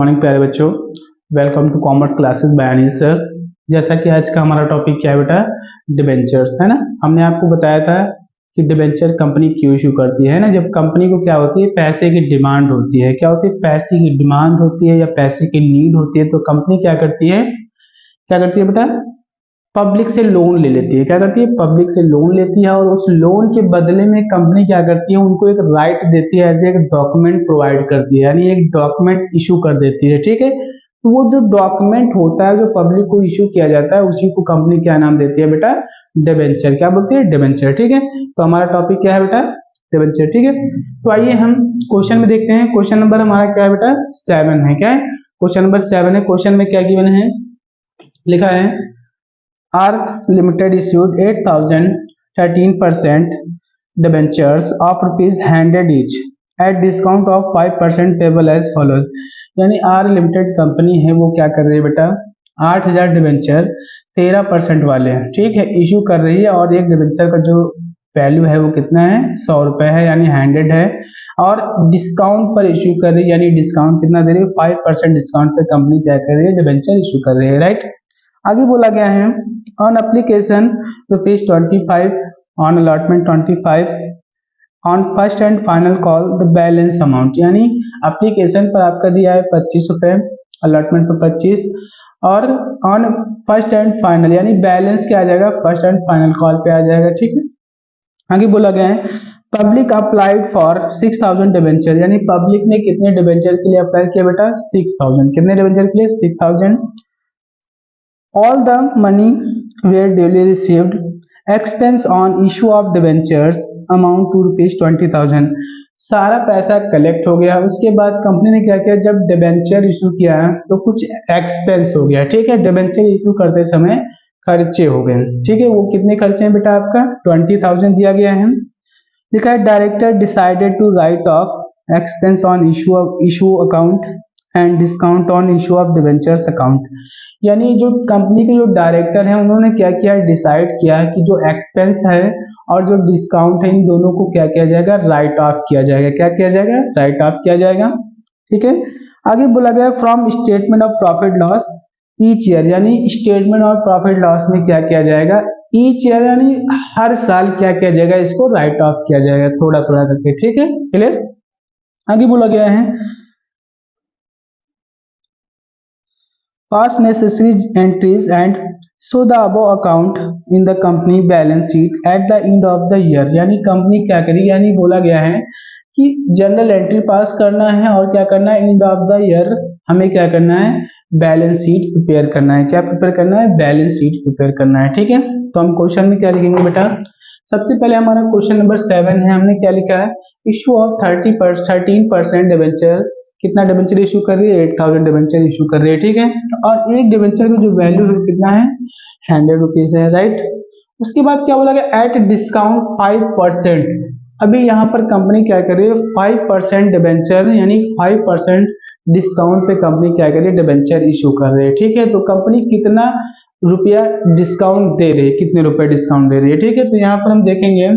Morning प्यारे बच्चों, welcome to commerce classes by Anil sir. जैसा कि आज का हमारा टॉपिक क्या है बेटा, डिबेंचर्स है ना। हमने आपको बताया था कि डिबेंचर कंपनी क्यों इशू करती है ना। जब कंपनी को क्या होती है, पैसे की डिमांड होती है। क्या होती है, पैसे की डिमांड होती है या पैसे की नीड होती है, तो कंपनी क्या करती है बेटा, पब्लिक से लोन ले लेती है। क्या करती है, पब्लिक से लोन लेती है और उस लोन के बदले में कंपनी क्या करती है, उनको एक राइट देती है, एज एक डॉक्यूमेंट प्रोवाइड करती है, यानी एक डॉक्यूमेंट इशू कर देती है। ठीक है, तो वो जो डॉक्यूमेंट होता है जो पब्लिक को इशू किया जाता है, उसी को कंपनी क्या नाम देती है बेटा, डिबेंचर। क्या बोलती है, डिबेंचर। ठीक है, तो हमारा टॉपिक क्या है बेटा, डिबेंचर। ठीक है, तो आइए हम क्वेश्चन में देखते हैं। क्वेश्चन नंबर हमारा क्या है बेटा, 7 है। क्या है, क्वेश्चन नंबर 7 है। क्वेश्चन में क्या गिवन है, लिखा है ARC Limited issued 8,013% debentures of rupees 100 each at discount of 5% payable as follows। यानी आर लिमिटेड कंपनी है, वो क्या कर रही है बेटा, 8,000 डिबेंचर 13% वाले हैं, ठीक है, इशू कर रही है। और एक डिबेंचर का जो वैल्यू है वो कितना है, 100 रुपए है, यानी 100 है। और डिस्काउंट पर इशू कर रही है, यानी डिस्काउंट कितना दे रही है, 5% डिस्काउंट पे कंपनी क्या कर रही है, डिबेंचर इशू कर रही है। राइट, आगे बोला गया है on application ₹25, on allotment 25, on first and final call the balance amount. यानी एप्लीकेशन पर आपका दिया है 25 रुपए, अलॉटमेंट पर 25, और ऑन फर्स्ट एंड फाइनल यानी बैलेंस क्या आ जाएगा, फर्स्ट एंड फाइनल कॉल पे आ जाएगा। ठीक है, आगे बोला गया है पब्लिक अप्लाइड फॉर 6,000 डिबेंचर, यानी पब्लिक ने कितने डिबेंचर के लिए अप्लाई किया बेटा, 6,000। कितने डिबेंचर के लिए, 6,000। All the money were duly received. Expense on issue of debentures amount to ₹20,000। सारा पैसा कलेक्ट हो गया। उसके बाद कंपनी ने क्या किया, जब डिबेंचर इशू किया तो कुछ एक्सपेंस हो गया। ठीक है, डिबेंचर इशू करते समय खर्चे हो गए। ठीक है, वो कितने खर्चे हैं बेटा, आपका 20,000 दिया गया है। लिखा है director decided to write off expense on issue account and discount on issue of debentures account. यानी जो कंपनी के जो डायरेक्टर हैं, उन्होंने क्या किया, डिसाइड किया कि जो एक्सपेंस है और जो डिस्काउंट है, इन दोनों को क्या किया जाएगा, राइट ऑफ किया जाएगा। क्या किया जाएगा, राइट ऑफ किया जाएगा। ठीक है, आगे बोला गया from statement of profit loss each year, यानी स्टेटमेंट ऑफ प्रॉफिट लॉस में क्या किया जाएगा, ईच ईयर यानी हर साल क्या किया जाएगा, इसको राइट ऑफ किया जाएगा थोड़ा थोड़ा करके। ठीक है, क्लियर। आगे बोला गया है past necessary entries and show the above account in the company balance sheet at the end of the year। यानी कंपनी क्या करेगी, यानी बोला गया है कि जनरल एंट्री पास करना है और क्या करना है, एंड ऑफ द ईयर हमें क्या करना है, बैलेंस शीट प्रिपेयर करना है। क्या प्रिपेयर करना है, बैलेंस शीट प्रिपेयर करना है। ठीक है, तो हम क्वेश्चन में क्या लिखेंगे बेटा, सबसे पहले हमारा क्वेश्चन नंबर 7 है। हमने क्या लिखा है, इशू ऑफ 13% डिबेंचर, कितना डिबेंचर इशू कर रही है, 8,000 डिबेंचर इशू कर रही है। ठीक है, और एक डिबेंचर का जो वैल्यू है कितना है, 100 रुपीज है। राइट, उसके बाद क्या बोला गया, एट डिस्काउंट 5%। अभी यहाँ पर कंपनी क्या कर रही है, 5% डिबेंचर यानी 5% डिस्काउंट पे कंपनी क्या कर रही है, डिबेंचर इशू कर रही है। ठीक है, तो कंपनी कितना रुपया डिस्काउंट दे रही है, कितने रुपए डिस्काउंट दे रही है। ठीक है, तो यहाँ पर हम देखेंगे,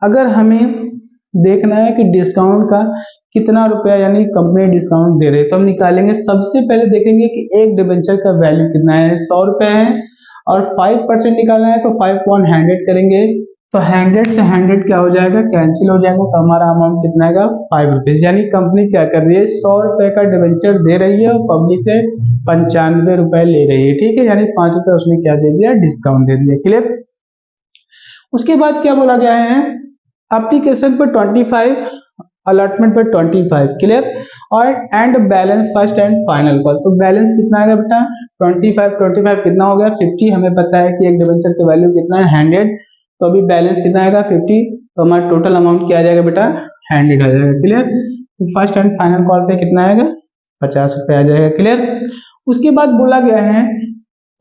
अगर हमें देखना है कि डिस्काउंट का कितना रुपया यानी कंपनी डिस्काउंट दे रही है, तो हम निकालेंगे। सबसे पहले देखेंगे कि एक डिबेंचर का वैल्यू कितना है, 100 रुपए है, और 5% निकालना है तो 5 को 100 करेंगे, तो 100 से 100 क्या हो जाएगा, कैंसिल हो जाएगा, तो हमारा अमाउंट कितना आएगा, 5 रुपीज। यानी कंपनी क्या कर रही है, 100 रुपए का डिबेंचर दे रही है और पब्लिक से 95 रुपए ले रही है। ठीक है, यानी 5 रुपए उसने क्या दे दिया, डिस्काउंट दे दिया। क्लियर। उसके बाद क्या बोला गया है, एप्लीकेशन पर 25, अलॉटमेंट पर 25। क्लियर, और and balance first and final call, तो बैलेंस कितना आएगा बेटा, 25 कितना हो गया, 50। हमें पता है कि एक डिबेंचर का वैल्यू कितना है, 100, तो अभी बैलेंस कितना आएगा, 50, तो हमारा टोटल अमाउंट क्या आ जाएगा बेटा, 100 आ जाएगा। क्लियर, तो फर्स्ट एंड फाइनल कॉल पे कितना आएगा, 50 रुपए आ जाएगा। क्लियर। उसके बाद बोला गया है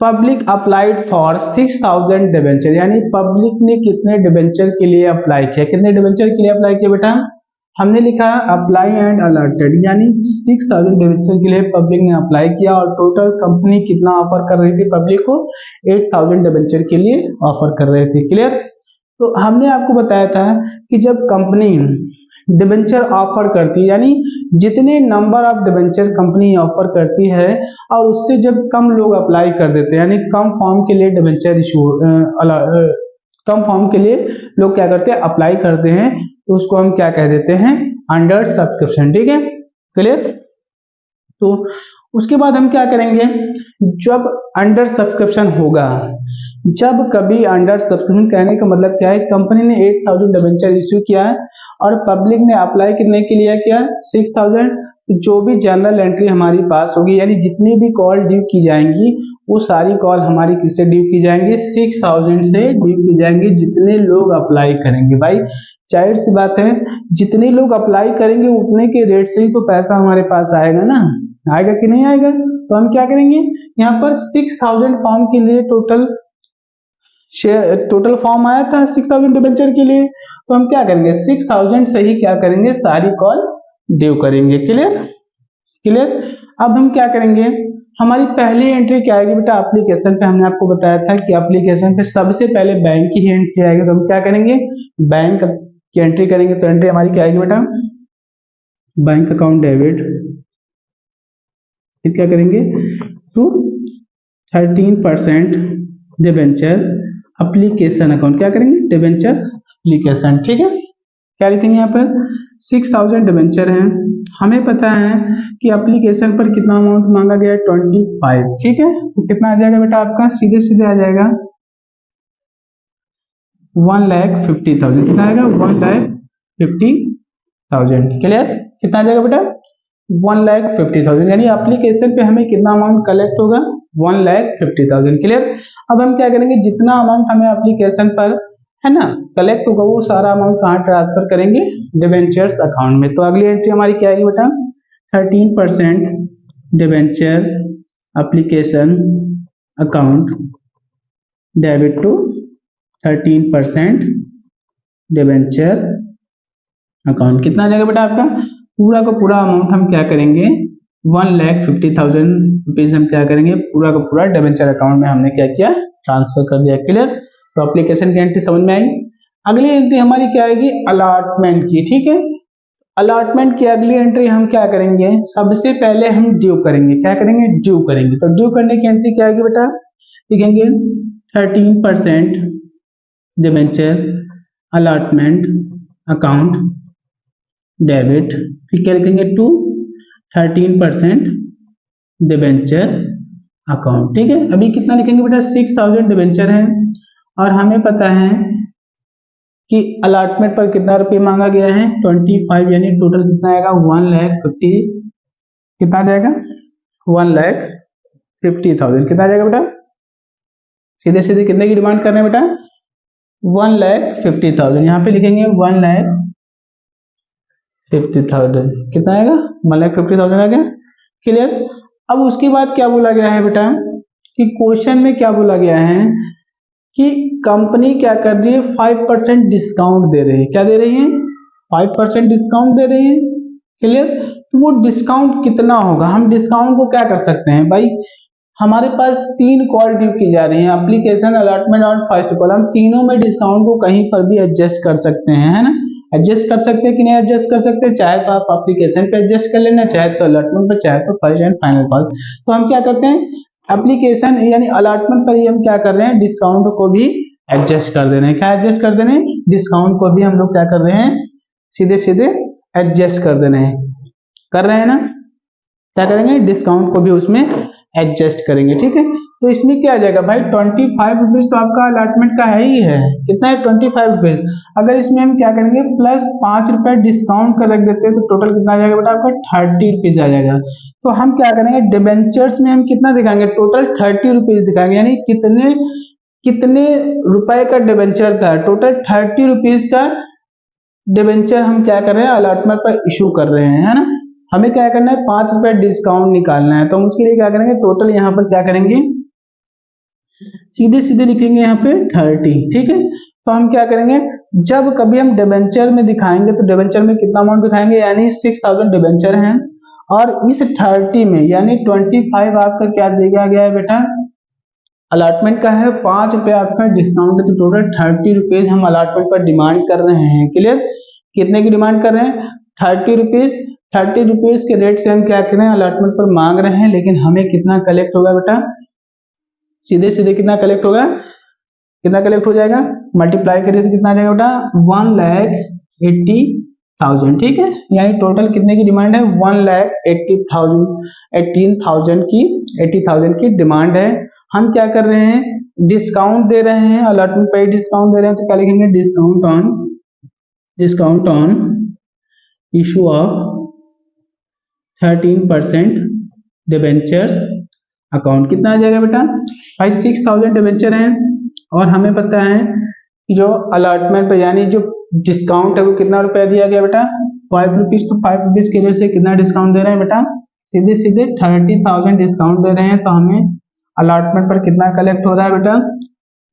पब्लिक अप्लाइड फॉर 6,000 डिबेंचर, यानी पब्लिक ने कितने डिबेंचर के लिए अप्लाई किया, कितने डिबेंचर के लिए अप्लाई किया बेटा, हमने लिखा अप्लाई एंड अलॉटेड, यानी 6,000 डिबेंचर के लिए पब्लिक ने अप्लाई किया और टोटल कंपनी कितना ऑफर कर रही थी पब्लिक को, 8,000 डिबेंचर के लिए ऑफर कर रहे थे। क्लियर। तो हमने आपको बताया था कि जब कंपनी डिबेंचर ऑफर करती है, यानी जितने number of debenture company offer करती है और उससे जब कम लोग अप्लाई कर देते हैं, यानी कम फॉर्म के लिए डिबेंचर इशू कम फॉर्म के लिए लोग क्या करते हैं, अप्लाई करते हैं, तो उसको हम क्या कह देते हैं, अंडर सब्सक्रिप्शन। ठीक है, क्लियर। तो उसके बाद हम क्या करेंगे, जब अंडर सब्सक्रिप्शन होगा, जब कभी अंडर सब्सक्रिप्शन कहने का मतलब क्या है, कंपनी ने 8000 डिबेंचर इश्यू किया है और पब्लिक ने अप्लाई करने के लिए किया 6000, जो भी जनरल एंट्री हमारी पास होगी, यानी जितनी भी कॉल ड्यू की जाएंगी वो सारी कॉल हमारी किससे ड्यू की जाएंगी, 6000 से ड्यू की जाएंगी, जितने लोग अप्लाई करेंगे। भाई जाहिर सी बात है, जितने लोग अप्लाई करेंगे उतने के रेट से ही तो पैसा हमारे पास आएगा ना, आएगा कि नहीं आएगा। तो हम क्या करेंगे, यहाँ पर 6000 फॉर्म के लिए टोटल फॉर्म आया था 6000 डिबेंचर के लिए, तो हम क्या करेंगे, 6000 से ही क्या करेंगे, सारी कॉल ड्यू करेंगे। Clear, clear. अब हम क्या करेंगे, हमारी पहली एंट्री क्या आएगी बेटा, एप्लीकेशन पे हमने आपको बताया था कि एप्लीकेशन पे सबसे पहले बैंक की ही एंट्री आएगी, तो हम क्या करेंगे, बैंक की एंट्री करेंगे। तो एंट्री हमारी क्या आएगी बेटा, बैंक अकाउंट डेबिट, क्या करेंगे, टू 13% डिबेंचर एप्लीकेशन अकाउंट, क्या करेंगे, डिबेंचर एप्लीकेशन। ठीक है, क्या लिखेंगे यहाँ पर, 6000 डिबेंचर हैं, हमें पता है कि एप्लीकेशन पर कितना अमाउंट मांगा गया है, 25। ठीक है, तो कितना आ जाएगा बेटा आपका, सीधे सीधे आ जाएगा 1,50,000। कितना आएगा, 1,50,000। क्लियर, कितना आ जाएगा बेटा, 1,50,000, यानी एप्लीकेशन पे हमें कितना अमाउंट कलेक्ट होगा, 1,50,000। क्लियर। अब हम क्या करेंगे, जितना अमाउंट हमें एप्लीकेशन पर है ना कलेक्ट होगा वो सारा अमाउंट कहाँ ट्रांसफर करेंगे, डिबेंचर्स अकाउंट में। तो अगली एंट्री हमारी क्या आएगी बेटा, 13% debenture application account debit to 13% debenture account. कितना आ जाएगा बेटा आपका, पूरा का पूरा अमाउंट हम क्या करेंगे, 1,50,000 रुपीज हम क्या करेंगे, पूरा का पूरा डिबेंचर अकाउंट में हमने क्या किया, ट्रांसफर कर दिया। क्लियर। तो एप्लीकेशन की एंट्री समझ में आई। अगली एंट्री हमारी क्या आएगी, अलॉटमेंट की। ठीक है, अलॉटमेंट की अगली एंट्री हम क्या करेंगे, सबसे पहले हम ड्यू करेंगे, क्या करेंगे, ड्यू करेंगे। तो ड्यू करने की एंट्री क्या आएगी बेटा, लिखेंगे 13% डिबेंचर अलॉटमेंट अकाउंट डेबिट, फिर क्या लिखेंगे, टू 13% डिबेंचर अकाउंट। ठीक है, अभी कितना लिखेंगे बेटा, 6000 डिबेंचर है और हमें पता है कि अलॉटमेंट पर कितना रुपये मांगा गया है, 25, यानी टोटल कितना आएगा, 1,50,000। कितना आ जाएगा, 1,50,000। कितना आ जाएगा बेटा, सीधे सीधे कितने की डिमांड कर रहे हैं बेटा, 1,50,000। यहाँ पे लिखेंगे 1,50,000। कितना आएगा, 1,50,000 आ गया। क्लियर। अब उसके बाद क्या बोला गया है बेटा, कि क्वेश्चन में क्या बोला गया है कि कंपनी क्या कर रही है, 5% डिस्काउंट दे रही है। क्या दे रही है, 5% डिस्काउंट दे रही है। क्लियर। तो वो डिस्काउंट कितना होगा, हम डिस्काउंट को क्या कर सकते हैं भाई, हमारे पास 3 कॉल ड्यू की जा रही है, एप्लीकेशन, अलॉटमेंट और फर्स्ट कॉल, हम तीनों में डिस्काउंट को कहीं पर भी एडजस्ट कर सकते हैं, है ना, एडजस्ट कर सकते हैं कि नहीं एडजस्ट कर सकते हैं, चाहे तो आप एप्लीकेशन पे एडजस्ट कर लेना, चाहे तो अलॉटमेंट पे, चाहे तो फर्स्ट एंड फाइनल कॉल। तो हम क्या करते हैं, एप्लीकेशन यानी अलॉटमेंट पर ही हम क्या कर रहे हैं, डिस्काउंट को भी एडजस्ट कर दे रहे हैं। क्या एडजस्ट कर दे रहे हैं, डिस्काउंट को भी हम लोग क्या कर रहे हैं, सीधे सीधे एडजस्ट कर दे रहे हैं, कर रहे हैं ना, क्या करेंगे, डिस्काउंट को भी उसमें एडजस्ट करेंगे। ठीक है, तो इसमें क्या आ जाएगा भाई, 25 रुपीज तो आपका अलॉटमेंट का है ही है, कितना है, 25 रुपीज। अगर इसमें हम क्या करेंगे, प्लस 5 रुपए डिस्काउंट कर रख देते हैं, तो टोटल कितना आ जाएगा बेटा आपका, 30 रुपीज आ जाएगा। तो हम क्या करेंगे, डिबेंचर्स में हम कितना दिखाएंगे, टोटल 30 रुपीज दिखाएंगे, यानी कितने कितने रुपए का डिबेंचर था, टोटल 30 रुपीज का डिबेंचर हम क्या कर रहे हैं, अलॉटमेंट पर इशू कर रहे हैं, है ना। हमें क्या करना है, 5 रुपए डिस्काउंट निकालना है, तो हम उसके लिए क्या करेंगे, टोटल यहाँ पर क्या करेंगे, सीधे सीधे लिखेंगे यहाँ पे 30। ठीक है, तो हम क्या करेंगे, जब कभी हम डिबेंचर में दिखाएंगे तो डिबेंचर में कितना अमाउंट दिखाएंगे, यानी 6000 डिबेंचर हैं और इस 30 में यानी 25 आपका क्या दिया गया है बेटा, अलॉटमेंट का है, 5 रुपए आपका डिस्काउंट है, तो टोटल 30 रुपीज हम अलॉटमेंट पर डिमांड कर रहे हैं। क्लियर। कितने की डिमांड कर रहे हैं? 30 रुपीज। 30 रुपीज के रेट से हम क्या कर रहे हैं? अलॉटमेंट पर मांग रहे हैं, लेकिन हमें कितना कलेक्ट होगा बेटा? सीधे सीधे कितना कलेक्ट होगा? कितना कलेक्ट हो जाएगा? मल्टीप्लाई करिए तो कितना आ जाएगा बेटा? 1,80,000। ठीक है, यानी टोटल कितने की डिमांड है? 1,80,000 की 80,000 की डिमांड है। हम क्या कर रहे हैं? डिस्काउंट दे रहे हैं, अलॉटमेंट पे डिस्काउंट दे रहे हैं, तो क्या लिखेंगे? Discount on issue of 13% debentures account. कितना आ जाएगा बेटा? भाई 6,000 डिबेंचर हैं, और हमें पता है कि जो अलॉटमेंट पे यानी जो डिस्काउंट है वो कितना रुपया दिया गया बेटा? 5 रुपीज। तो 5 रुपीज के रेट से कितना डिस्काउंट दे रहे हैं बेटा? सीधे सीधे 30,000 डिस्काउंट दे रहे हैं, तो हमें अलॉटमेंट पर कितना कलेक्ट हो रहा है बेटा?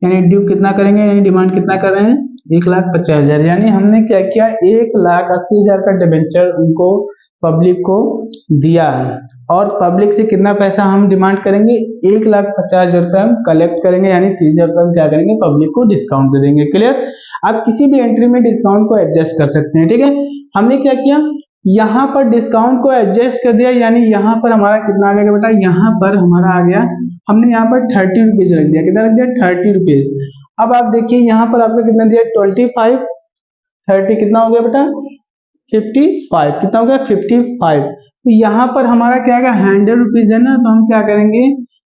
यानी ड्यू कितना करेंगे, यानी डिमांड कितना कर रहे हैं? 1,50,000। यानी हमने क्या किया? 1,80,000 का डिबेंचर उनको पब्लिक को दिया है, और पब्लिक से कितना पैसा हम डिमांड करेंगे? 1,50,000 रुपये हम कलेक्ट करेंगे, यानी 30,000 रुपये हम क्या करेंगे? पब्लिक को डिस्काउंट दे देंगे। क्लियर? आप किसी भी एंट्री में डिस्काउंट को एडजस्ट कर सकते हैं। ठीक है, हमने क्या किया? यहाँ पर डिस्काउंट को एडजस्ट कर दिया, यानी यहाँ पर हमारा कितना आ गया बेटा? यहाँ पर हमारा आ गया, हमने यहाँ पर 30 रुपीज रख दिया। कितना रख दिया? 30 रुपीज। अब आप देखिए यहाँ पर आपने कितना दिया? 25। 30 कितना हो गया बेटा? 55। कितना हो गया? 55। तो यहाँ पर हमारा क्या आएगा? 100 रुपीज है ना, तो हम क्या करेंगे?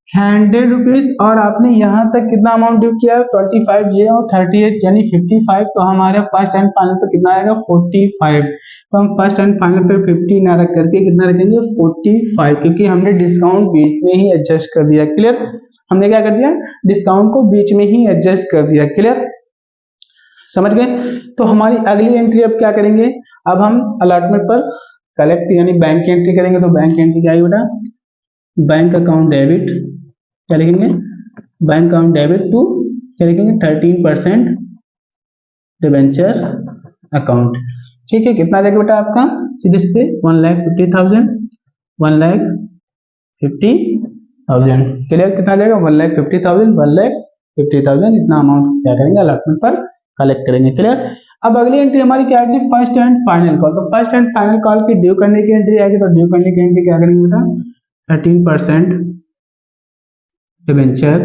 100 रुपीज, और आपने यहाँ तक कितना अमाउंट ड्यू किया? 25 ये और 38 यानी 55। तो हमारे फर्स्ट एंड फाइनल पे कितना आएगा? 45। तो हम फर्स्ट एंड फाइनल पे 50 ना रख करके कितना रखेंगे? 45, क्योंकि हमने डिस्काउंट बीच में ही एडजस्ट कर दिया। क्लियर? हमने क्या कर दिया? डिस्काउंट को बीच में ही एडजस्ट कर दिया। क्लियर? समझ गए? तो हमारी अगली एंट्री अब क्या करेंगे? अब हम अलॉटमेंट पर कलेक्ट यानी बैंक की एंट्री करेंगे। तो बैंक की एंट्री क्या है बेटा? बैंक अकाउंट डेबिट, क्या लिखेंगे? बैंक अकाउंट डेबिट टू, क्या लिखेंगे? 13% डिबेंचर अकाउंट। ठीक है, कितना आ जाएगा बेटा आपका? सीधे सीधे 1,50,000। 1,50,000। क्लियर? कितना आ जाएगा? 1,50,000। 1,50,000 इतना अमाउंट क्या करेंगे? अलॉटमेंट पर कलेक्ट करेंगे। क्लियर? अब अगली एंट्री हमारी क्या आएगी? First and final call. तो फर्स्ट एंड फाइनल कॉल की ड्यू करने की एंट्री आएगी। तो ड्यू करने की एंट्री क्या करेंगे बेटा? 13% डिबेंचर,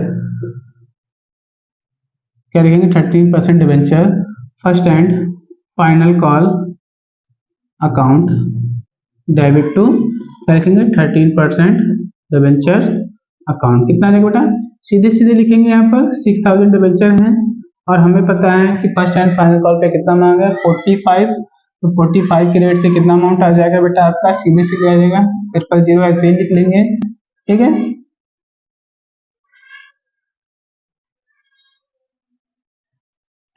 क्या लिखेंगे? 13% debenture first and final call account debit to, क्या लिखेंगे? 13% डिबेंचर अकाउंट। कितना आ जाएगा बेटा? सीधे सीधे लिखेंगे, यहाँ पर 6,000 डिबेंचर हैं, और हमें पता है कि फर्स्ट एंड फाइनल कॉल पे कितना मांगा है? 45। तो 45 के रेट से कितना अमाउंट आ जाएगा बेटा आपका? सीधे सीधे आ जाएगा, 0 ऐसे ही लिख लेंगे। ठीक है,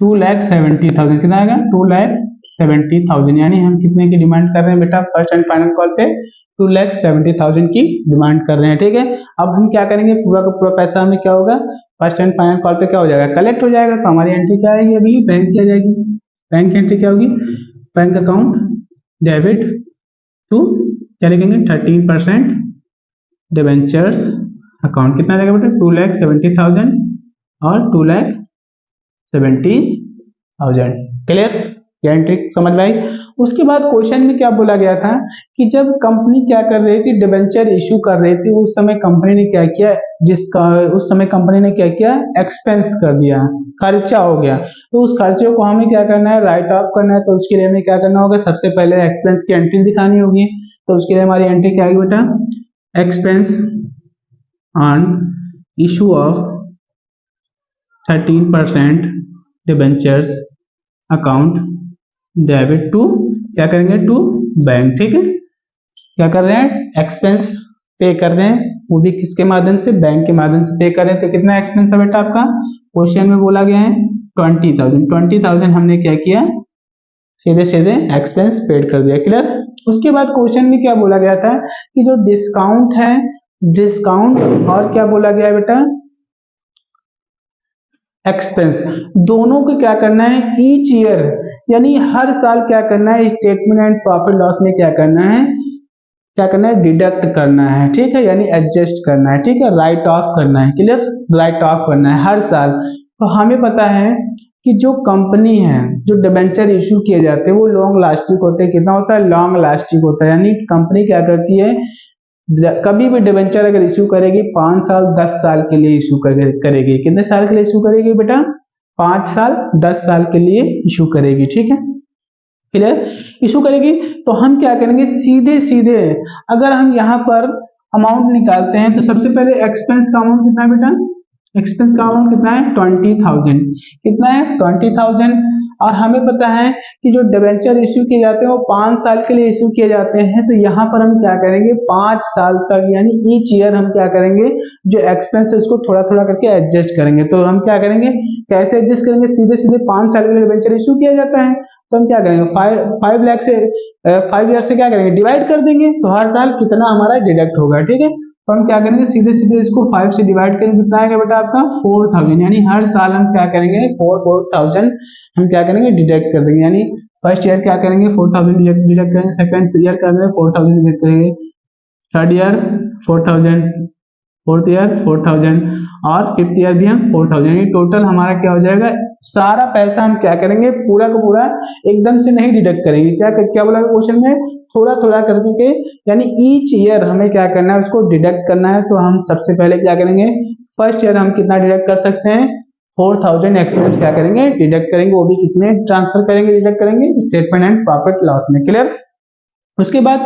2,70,000। कितना आएगा? 2,70,000। यानी हम कितने की डिमांड कर रहे हैं बेटा? फर्स्ट एंड फाइनल कॉल पे 2,70,000 की डिमांड कर रहे हैं। ठीक है, अब हम क्या करेंगे? पूरा का पूरा पैसा हमें क्या होगा? फर्स्ट एंड फाइनल कॉल पे क्या हो जाएगा? कलेक्ट हो जाएगा। तो हमारी एंट्री क्या आएगी? अभी बैंक की आ जाएगी। बैंक की एंट्री क्या होगी? बैंक अकाउंट डेबिट टू, क्या लिखेंगे? 13% डिबेंचर्स अकाउंट। कितना जाएगा बेटा? 2,70,000 और 2,70,000। क्लियर? ये एंट्री समझ में आई? उसके बाद क्वेश्चन में क्या बोला गया था कि जब कंपनी क्या कर रही थी? डिबेंचर इशू कर रही थी, उस समय कंपनी ने क्या किया? उस समय कंपनी ने क्या किया? एक्सपेंस कर दिया, खर्चा हो गया। तो उस खर्चे को हमें क्या करना है? राइट ऑफ करना है। तो उसके लिए हमें क्या करना होगा? सबसे पहले एक्सपेंस की एंट्री दिखानी होगी। तो उसके लिए हमारी एंट्री क्या आएगी बेटा? Expense on issue of 13% debentures account debit to, क्या करेंगे? To bank. ठीक है, क्या कर रहे हैं? एक्सपेंस पे कर रहे हैं, वो भी किसके माध्यम से? बैंक के माध्यम से पे कर रहे हैं। तो कितना एक्सपेंस है बेटा आपका? क्वेश्चन में बोला गया है 20,000। 20,000 हमने क्या किया? सीधे सीधे एक्सपेंस पेड कर दिया। क्लियर? उसके बाद क्वेश्चन में क्या बोला गया था कि जो डिस्काउंट है, डिस्काउंट और क्या बोला गया है बेटा? एक्सपेंस, दोनों को क्या करना है? ईच ईयर, यानी हर साल क्या करना है? स्टेटमेंट एंड प्रॉफिट लॉस में क्या करना है? क्या करना है? डिडक्ट करना है। ठीक है, यानी एडजस्ट करना है। ठीक है, राइट ऑफ करना है। क्लियर? राइट ऑफ करना है हर साल। तो हमें पता है कि जो कंपनी है, जो डिबेंचर इशू किए जाते हैं वो लॉन्ग लास्टिक होते हैं। कितना होता है? लॉन्ग लास्टिक होता है। यानी कंपनी क्या करती है, कभी भी डिबेंचर अगर इशू करेगी 5 साल 10 साल के लिए इशू करेगी। कितने साल के लिए इशू करेगी बेटा? 5 साल 10 साल के लिए इशू करेगी। ठीक है, क्लियर? इशू करेगी तो हम क्या करेंगे, सीधे सीधे अगर हम यहाँ पर अमाउंट निकालते हैं तो सबसे पहले एक्सपेंस का अमाउंट कितना है बेटा? एक्सपेंस का अमाउंट कितना है? 20,000। कितना है? 20,000। और हमें पता है कि जो डिबेंचर इश्यू किए जाते हैं वो 5 साल के लिए इश्यू किए जाते हैं। तो यहाँ पर हम क्या करेंगे, 5 साल तक यानी ईच ईयर हम क्या करेंगे, जो एक्सपेंस है उसको थोड़ा थोड़ा करके एडजस्ट करेंगे। तो हम क्या करेंगे, कैसे एडजस्ट करेंगे? सीधे सीधे 5 साल के लिए डिबेंचर इश्यू किया जाता है तो हम क्या करेंगे, 5 लाख से 5 ईयर से क्या करेंगे, डिवाइड कर देंगे। तो हर साल कितना हमारा डिडक्ट होगा। ठीक है, तो हम क्या करेंगे, सीधे सीधे इसको 5 से डिवाइड करेंगे, कितना आएगा बेटा आपका? 4,000। यानी हर साल हम क्या करेंगे, 4,000 हम क्या करेंगे, डिडक्ट कर देंगे। यानी फर्स्ट ईयर क्या करेंगे, 4,000 डिडक्ट करेंगे, सेकंड ईयर क्या करेंगे, 4,000 डिडक्ट करेंगे, थर्ड ईयर 4,000, फोर्थ ईयर 4,000 और फिफ्थ ईयर भी हम 4,000। यानी टोटल हमारा क्या हो जाएगा, सारा पैसा हम क्या करेंगे, पूरा का पूरा एकदम से नहीं डिडक्ट करेंगे। क्या बोला क्वेश्चन में, थोड़ा थोड़ा करके, यानी ईच ईयर हमें क्या करना है, उसको डिडक्ट करना है। तो हम सबसे पहले क्या करेंगे, फर्स्ट ईयर हम कितना डिडक्ट कर सकते हैं, 4,000 एक्सपेंस क्या करेंगे, डिडक्ट करेंगे। वो भी किसमें ट्रांसफर करेंगे, डिडक्ट करेंगे, स्टेटमेंट एंड प्रॉफिट लॉस में। क्लियर? उसके बाद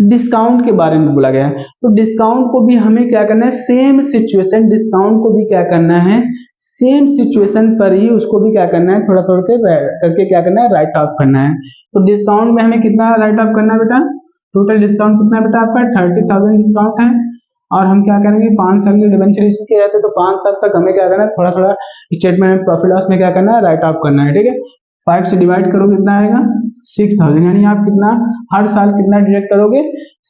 डिस्काउंट के बारे में बोला गया है। तो डिस्काउंट को भी हमें क्या करना है, सेम सिचुएशन, डिस्काउंट को भी क्या करना है, सेम सिचुएशन पर ही उसको भी क्या करना है, थोड़ा थोड़ा करके क्या करना है, राइट ऑफ करना है। तो डिस्काउंट में हमें कितना राइट ऑफ करना है बेटा, टोटल डिस्काउंट कितना है बेटा आपका, 30,000 डिस्काउंट है। और हम क्या करेंगे, 5 साल के डिबेंचर इशू किए जाते हैं तो 5 साल तक हमें क्या करना है, थोड़ा थोड़ा स्टेटमेंट एंड प्रॉफिट लॉस में क्या करना है, राइट ऑफ करना है। ठीक है, 5 से डिवाइड करो कितना आएगा, 6,000। यानी आप कितना हर साल कितना डिडक्ट करोगे,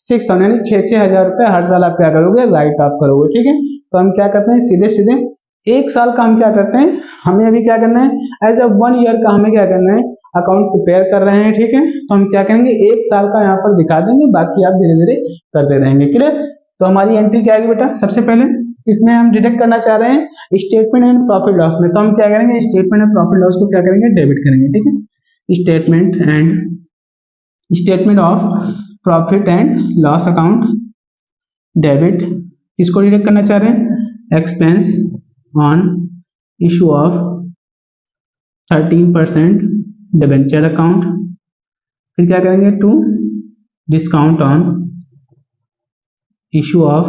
6,000। यानी 6,000 रुपए हर साल आप क्या करोगे, राइट ऑफ करोगे। ठीक है, तो हम क्या करते हैं, सीधे सीधे 1 साल का हम क्या करते हैं, हमें अभी क्या करना है, एज अ 1 ईयर का हमें क्या करना है, अकाउंट प्रिपेयर कर रहे हैं। ठीक है, तो हम क्या करेंगे, 1 साल का यहाँ पर दिखा देंगे, बाकी आप धीरे धीरे करते रहेंगे। क्लियर? तो हमारी एंट्री क्या आएगी बेटा, सबसे पहले इसमें हम डिडक्ट करना चाह रहे हैं स्टेटमेंट एंड प्रॉफिट लॉस में। तो हम क्या करेंगे, स्टेटमेंट एंड प्रॉफिट लॉस को क्या करेंगे, डेबिट करेंगे। ठीक है, statement of profit and loss account debit, किसको डिडक्ट करना चाह रहे हैं, expense on issue of 13% debenture account. फिर क्या करेंगे, to discount on issue of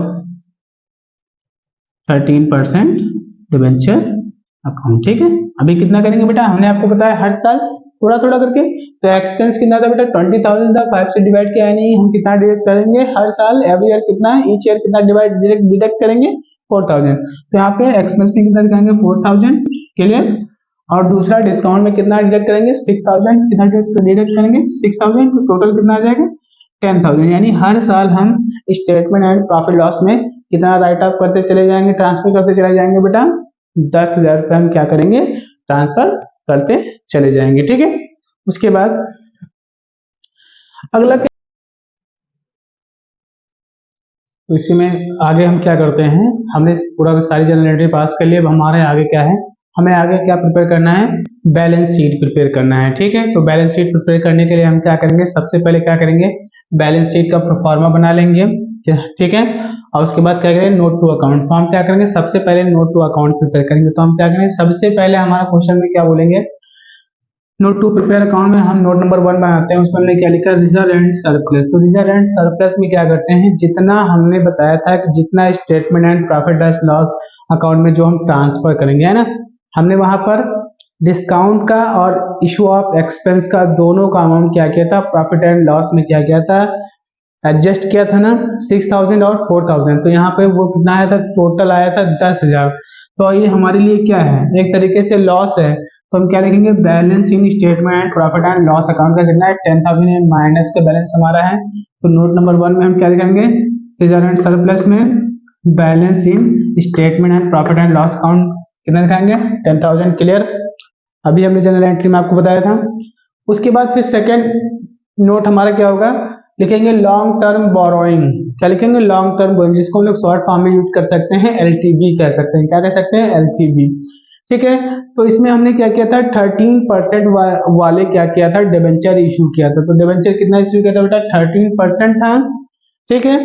13% debenture account. ठीक है, अभी कितना करेंगे बेटा, हमने आपको बताया हर साल थोड़ा थोड़ा करके। तो एक्सपेंस कितना था बेटा, 20,000 था, 5 से डिवाइड किया है, नहीं हम कितना डिडक्ट करेंगे हर साल, एवरी ईयर कितना, ईच ईयर कितना डिडक्ट करेंगे, 4,000। तो यहाँ पे एक्सपेंस में कितना दिखाएंगे, 4,000। क्लियर? और दूसरा डिस्काउंट में कितना डिडक्ट करेंगे, 6,000। कितना डिडक्ट करेंगे, 6,000। तो टोटल कितना आ जाएगा, 10,000। यानी हर साल हम स्टेटमेंट एंड प्रॉफिट लॉस में कितना राइट ऑफ करते चले जाएंगे, ट्रांसफर करते चले जाएंगे बेटा, 10,000 रुपए हम क्या करेंगे, ट्रांसफर करते चले जाएंगे। ठीक है, उसके बाद अगला क्या, तो इसी में आगे हम क्या करते हैं, हमने पूरा सारी जनरल एंट्री पास कर लिया। अब हमारे आगे क्या है, हमें आगे क्या प्रिपेयर करना है, बैलेंस शीट प्रिपेयर करना है। ठीक है, तो बैलेंस शीट प्रिपेयर करने के लिए हम क्या करेंगे, सबसे पहले क्या करेंगे, बैलेंस शीट का प्रोफार्मा बना लेंगे। ठीक है, और उसके बाद क्या करेंगे, नोट टू अकाउंट। तो हम क्या करेंगे, सबसे पहले नोट टू अकाउंट प्रिपेयर करेंगे। तो हम क्या करेंगे, सबसे पहले हमारा क्वेश्चन में क्या बोलेंगे, नोट टू प्रिपेयर अकाउंट में हम नोट नंबर 1 बनाते हैं। उसमें हमने क्या लिखा, रिजर्व एंड सरप्लस। तो रिजर्व एंड सरप्लस में क्या करते हैं, जितना हमने बताया था कि जितना statement and profit and loss account में जो हम ट्रांसफर करेंगे, है ना, हमने वहां पर डिस्काउंट का और इशू ऑफ एक्सपेंस का दोनों का अमाउंट क्या किया था, प्रॉफिट एंड लॉस में क्या किया था, एडजस्ट किया था ना, 6,000 और 4,000। तो यहाँ पे वो कितना आया था, टोटल आया था 10,000। तो ये हमारे लिए क्या है, एक तरीके से लॉस है। तो हम क्या लिखेंगे, balance in statement and profit and loss account का कितना है, 10,000 माइनस का बैलेंस हमारा है। तो नोट नंबर 1 में हम क्या लिखेंगे, रिजर्व एंड सरप्लस में balance in statement and profit and loss account कितना दिखाएंगे, 10,000। क्लियर? अभी हमने जनरल एंट्री में आपको बताया था। उसके बाद फिर सेकेंड नोट हमारा क्या होगा, लिखेंगे लॉन्ग टर्म बोरोइंग। क्या लिखेंगे, लॉन्ग टर्म बोरोइंग, जिसको हम लोग शॉर्ट फॉर्म में यूज कर सकते हैं, एलटीबी कह सकते हैं। क्या कह सकते हैं, एलटीबी। ठीक है। तो इसमें हमने क्या किया था, 13% वाले क्या किया था, डिबेंचर इशू किया था। तो डिबेंचर कितना इशू किया था बेटा, 13% था। ठीक है।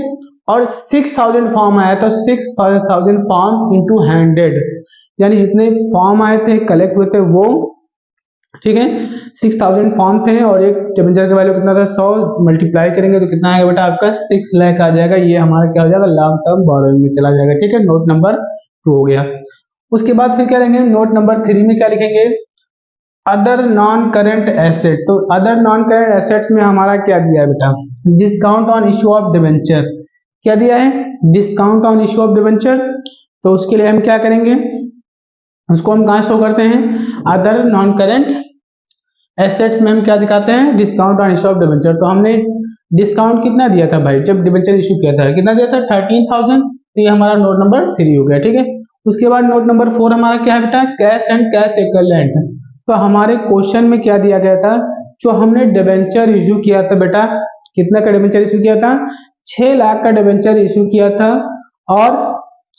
और 6000 फॉर्म आया था, 6000 फॉर्म इंटू 100, यानी जितने फॉर्म आए थे कलेक्ट हुए थे वो, ठीक है, 6000 फॉर्म थे और एक डिबेंचर का वैल्यू कितना था, 100, मल्टीप्लाई करेंगे तो कितना आएगा बेटा आपका 6 लाख आ जाएगा। ये हमारा क्या हो जाएगा, लॉन्ग टर्म बोरोइंग में चला जाएगा। ठीक है, नोट नंबर 2 हो गया। उसके बाद फिर क्या लेंगे, नोट नंबर 3 में क्या लिखेंगे, अदर नॉन करेंट एसेट। तो अदर नॉन करेंट एसेट्स में हमारा क्या दिया है बेटा, discount on issue of debenture. क्या दिया है, discount on issue of debenture. तो उसके लिए हम क्या करेंगे, उसको हम कहाँ शो करते हैं, अदर नॉन करेंट एसेट्स में हम क्या दिखाते हैं, discount on issue of debenture. तो हमने डिस्काउंट कितना दिया था भाई, जब डिबेंचर इशू किया था कितना दिया था, 13000। तो ये हमारा नोट नंबर 3 हो गया। ठीक है। उसके बाद नोट नंबर 4 हमारा क्या है बेटा, कैश एंड कैश इक्विवेलेंट। तो हमारे क्वेश्चन में क्या दिया गया था, जो हमने डिबेंचर इशू किया था बेटा, कितना का डिबेंचर इशू किया था, 6 लाख का डिबेंचर इशू किया था और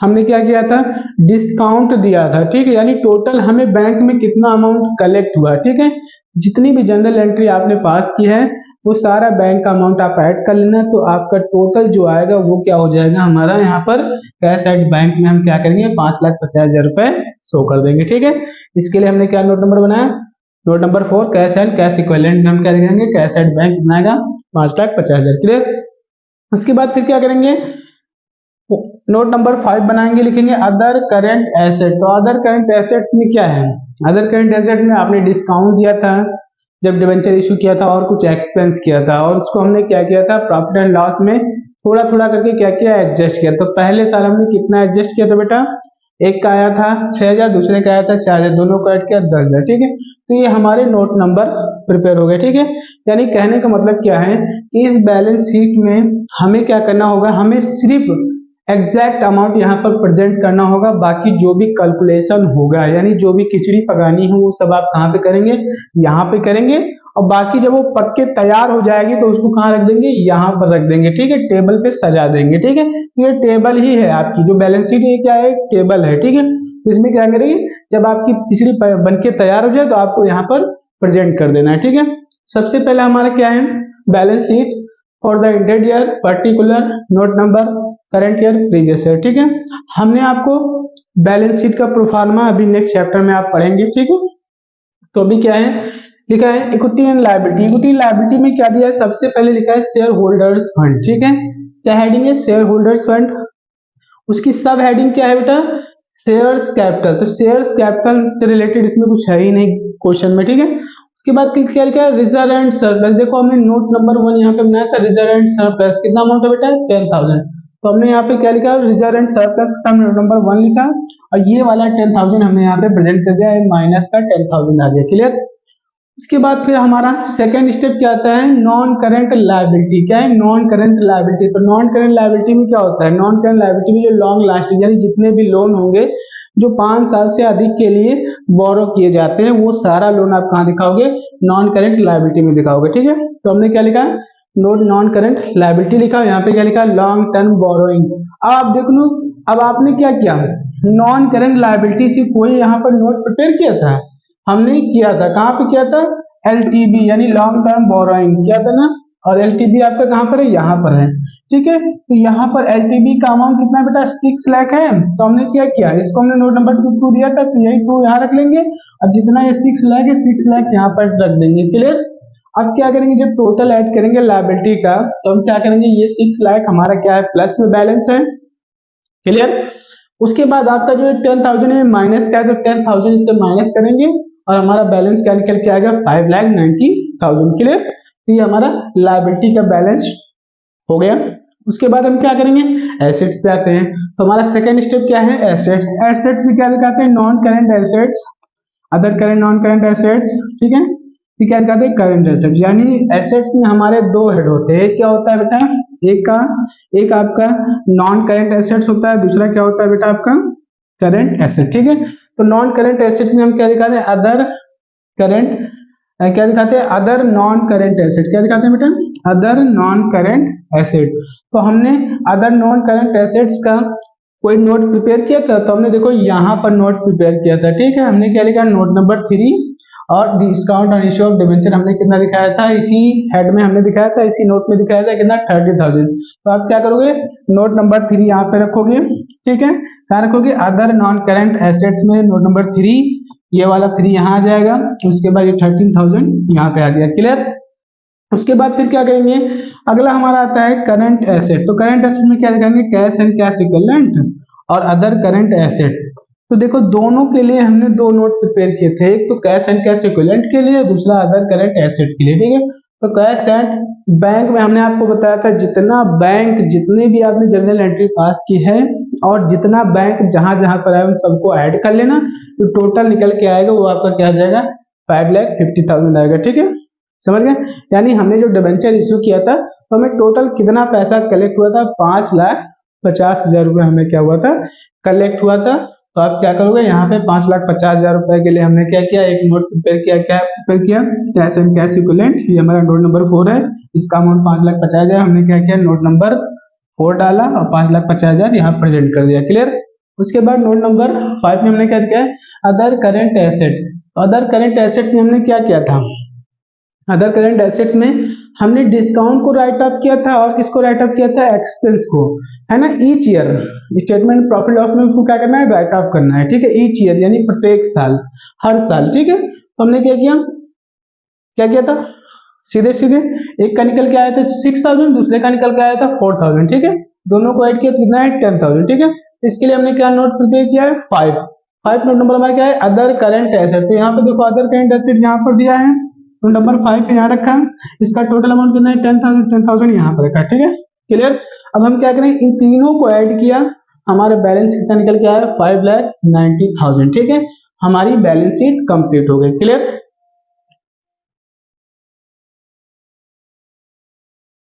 हमने क्या किया था, डिस्काउंट दिया था। ठीक है, यानी टोटल हमें बैंक में कितना अमाउंट कलेक्ट हुआ। ठीक है, जितनी भी जनरल एंट्री आपने पास की है वो सारा बैंक का अमाउंट आप ऐड कर लेना, तो आपका टोटल जो आएगा वो क्या हो जाएगा हमारा, यहाँ पर कैश एट बैंक में हम क्या करेंगे, 5,50,000 रुपए शो कर देंगे। ठीक है, इसके लिए हमने क्या नोट नंबर बनाया, note number 4 cash and cash equivalent में हम क्या लिखेंगे, कैश एट बैंक बनाएगा 5,50,000। क्लियर। उसके बाद फिर क्या करेंगे, नोट नंबर 5 बनाएंगे, लिखेंगे अदर करंट एसेट। तो अदर करंट एसेट्स में क्या है, अदर करंट एसेट में आपने डिस्काउंट दिया था जब डिबेंचर इशू किया था और कुछ एक्सपेंस किया था, और उसको हमने क्या किया था, प्रॉफिट एंड लॉस में थोड़ा थोड़ा करके क्या किया, एडजस्ट किया। तो पहले साल हमने कितना एडजस्ट किया था बेटा, एक का आया था 6000, दूसरे का आया था 4000, दोनों को ऐड किया 10,000। ठीक है, तो ये हमारे नोट नंबर प्रिपेयर हो गए। ठीक है, यानी कहने का मतलब क्या है, इस बैलेंस शीट में हमें क्या करना होगा, हमें सिर्फ एग्जैक्ट अमाउंट यहाँ पर प्रेजेंट करना होगा, बाकी जो भी कैलकुलेशन होगा यानी जो भी खिचड़ी पकानी है वो सब आप कहाँ पे करेंगे, यहाँ पे करेंगे। और बाकी जब वो पक के तैयार हो जाएगी तो उसको कहाँ रख देंगे, यहाँ पर रख देंगे। ठीक है, टेबल पे सजा देंगे। ठीक है, तो ये टेबल ही है आपकी जो बैलेंस शीट है, क्या है, टेबल है। ठीक है, तो इसमें क्या करेंगे, जब आपकी खिचड़ी बन के तैयार हो जाए तो आपको यहाँ पर प्रेजेंट कर देना है। ठीक है, सबसे पहले हमारा क्या है, balance sheet for the ended year particular, note number current year previous year. ठीक है, हमने आपको बैलेंस शीट का प्रोफार्मा अभी नेक्स्ट चैप्टर में आप पढ़ेंगे। ठीक है, तो अभी क्या है, लिखा है equity and liability. Equity liability में क्या दिया है, सबसे पहले लिखा है शेयर होल्डर्स फंड। ठीक है, क्या हेडिंग है, शेयर होल्डर्स फंड। उसकी सब हेडिंग क्या है बेटा, शेयर्स कैपिटल। तो शेयर्स कैपिटल से रिलेटेड इसमें कुछ है ही नहीं क्वेश्चन में। ठीक है, उसके बाद क्या लिखा है, रिजर्व एंड सरप्लस। देखो हमने नोट नंबर 1 यहाँ पे बनाया था, रिजर्व एंड सरप्लस कितना अमाउंट है बेटा, 10,000। तो हमने यहाँ पे क्या लिखा, रिजर्व एंड सरप्लस का नोट नंबर 1 लिखा और ये वाला 10,000 हमने यहाँ पे प्रेजेंट कर दिया, माइनस का 10,000 आ गया। क्लियर। उसके बाद फिर हमारा सेकंड स्टेप क्या आता है, नॉन करेंट लायबिलिटी। क्या है, नॉन करेंट लायबिलिटी। तो नॉन करेंट लायबिलिटी में क्या होता है, नॉन करेंट लायबिलिटी में जो लॉन्ग लास्टिंग यानी जितने भी लोन होंगे जो 5 साल से अधिक के लिए बोरो किए जाते हैं, वो सारा लोन आप कहाँ दिखाओगे, नॉन करेंट लायबिलिटी में दिखाओगे। ठीक है, तो हमने क्या लिखा, नोट नॉन करेंट लायबिलिटी लिखा, यहाँ पे क्या लिखा, लॉन्ग टर्म बोरोइंग। अब आप देख लो, अब आपने क्या किया, नॉन करेंट लायबिलिटी से कोई यहाँ पर नोट प्रिपेयर किया था, हमने किया था, कहाँ पे किया था, एलटीबी यानी लॉन्ग टर्म बोरोइंग किया था ना, और एलटीबी आपका कहाँ पर है, यहाँ पर है। ठीक है, तो यहाँ पर एलटीबी का अमाउंट कितना है बेटा, 6 लाख है। तो हमने क्या किया, इसको हमने नोट नंबर 2 दिया था, तो यही 2 यहाँ रख लेंगे। अब जितना ये 6 लाख है, 6 लाख यहाँ पर रख देंगे। क्लियर। अब क्या करेंगे, जब टोटल ऐड करेंगे लायबिलिटी का, तो हम क्या करेंगे, ये 6 लाख हमारा क्या है, प्लस में बैलेंस है। क्लियर। उसके बाद आपका जो 10,000 है माइनस का है, तो 10,000 इससे माइनस करेंगे और हमारा बैलेंस क्या निकल के आएगा, 5,90,000। क्लियर। तो ये हमारा लायबिलिटी का बैलेंस हो गया। उसके बाद हम क्या करेंगे, एसेट्स पे आते हैं। तो हमारा सेकंड स्टेप क्या है, एसेट्स। एसेट्स में क्या दिखाते हैं, non current assets, other current non current assets. ठीक है, ये क्या दिखाते हैं, करंट एसेट्स। यानी एसेट्स में हमारे 2 हेड होते हैं, क्या होता है बेटा, एक आपका नॉन करंट एसेट्स होता है, दूसरा क्या होता है बेटा आपका करंट एसेट। ठीक है, तो नॉन करंट एसेट में हम क्या दिखाते हैं, अदर करंट, क्या दिखाते हैं, अदर नॉन करंट एसेट। क्या दिखाते हैं बेटा, अदर नॉन करंट एसेट। तो हमने अदर नॉन करंट एसेट्स का कोई नोट प्रिपेयर किया था, तो हमने देखो यहाँ पर नोट प्रिपेयर किया था, ठीक है। हमने क्या लिखा, नोट नंबर 3 और discount on issue of debenture हमने कितना दिखाया था, इसी हेड में हमने दिखाया था, इसी नोट में दिखाया था कितना, 30,000। तो आप क्या करोगे, नोट नंबर 3 यहाँ पे रखोगे, ठीक है। कहाँ रखोगे, अदर नॉन करेंट एसेट्स में नोट नंबर 3, ये वाला 3 यहाँ आ जाएगा, उसके बाद ये 13,000 यहाँ पे आ गया, क्लियर। उसके बाद फिर क्या करेंगे, अगला हमारा आता है करंट एसेट। तो करंट एसेट में क्या लिखेंगे, कैश एंड कैश इक्विवेलेंट और अदर करंट एसेट। तो देखो दोनों के लिए हमने दो नोट प्रिपेयर किए थे, एक तो कैश एंड कैश इक्विवेलेंट के लिए, दूसरा अदर करंट एसेट के लिए, ठीक है। तो कैश एंड बैंक में हमने आपको बताया था जितना बैंक, जितने भी आपने जर्नल एंट्री पास की है और जितना बैंक जहां जहां पर है उन सबको ऐड कर लेना, तो टोटल निकल के आएगा वो आपका क्या आ जाएगा, 5,50,000 आएगा, ठीक है। समझ गए, यानी हमने जो डिबेंचर इश्यू किया था तो हमें टोटल कितना पैसा कलेक्ट हुआ था, 5,50,000 रुपए हमें क्या हुआ था, कलेक्ट हुआ था। तो आप क्या करोगे, यहाँ पे 5,50,000 रुपए के लिए हमने क्या किया, एक नोट प्रिपेयर किया, क्या प्रिपेयर किया, कैश एंड कैश इक्विवेलेंट, ये हमारा नोट नंबर 4 है, इसका अमाउंट 5,50,000, हमने क्या किया, नोट नंबर 4 डाला और 5,50,000 यहाँ प्रेजेंट कर दिया, क्लियर। उसके बाद नोट नंबर 5 में हमने क्या किया, other current asset. Other current assets में हमने क्या किया था, अदर करेंट एसेट्स में हमने डिस्काउंट को राइट ऑफ किया था और किसको राइट ऑफ किया था, एक्सपेंस को, है ना। Each year statement profit loss में उसको क्या करना है, राइट ऑफ करना है, ठीक है। ईच ईयर यानी प्रत्येक साल, हर साल, ठीक है। तो हमने क्या किया था, सीधे सीधे एक का निकल के आया था 6,000, दूसरे का निकल के आया था 4,000, ठीक है। दोनों को ऐड किया तो कितना है, 10,000, ठीक है। इसके लिए हमने क्या नोट प्रिपेयर किया है, 5 नोट नंबर हमारा क्या है, अदर करंट एसेट। तो यहाँ पे देखो अदर करंट एसेट यहाँ पर दिया है, तो नंबर 5 पे यहाँ रखा, इसका टोटल अमाउंट कितना है, 10,000 यहाँ पर रखा, ठीक है, क्लियर। अब हम क्या करें, इन तीनों को ऐड किया, हमारे बैलेंस कितना निकल के आया, 5,90,000, ठीक है। हमारी बैलेंस शीट कंप्लीट हो गई, क्लियर।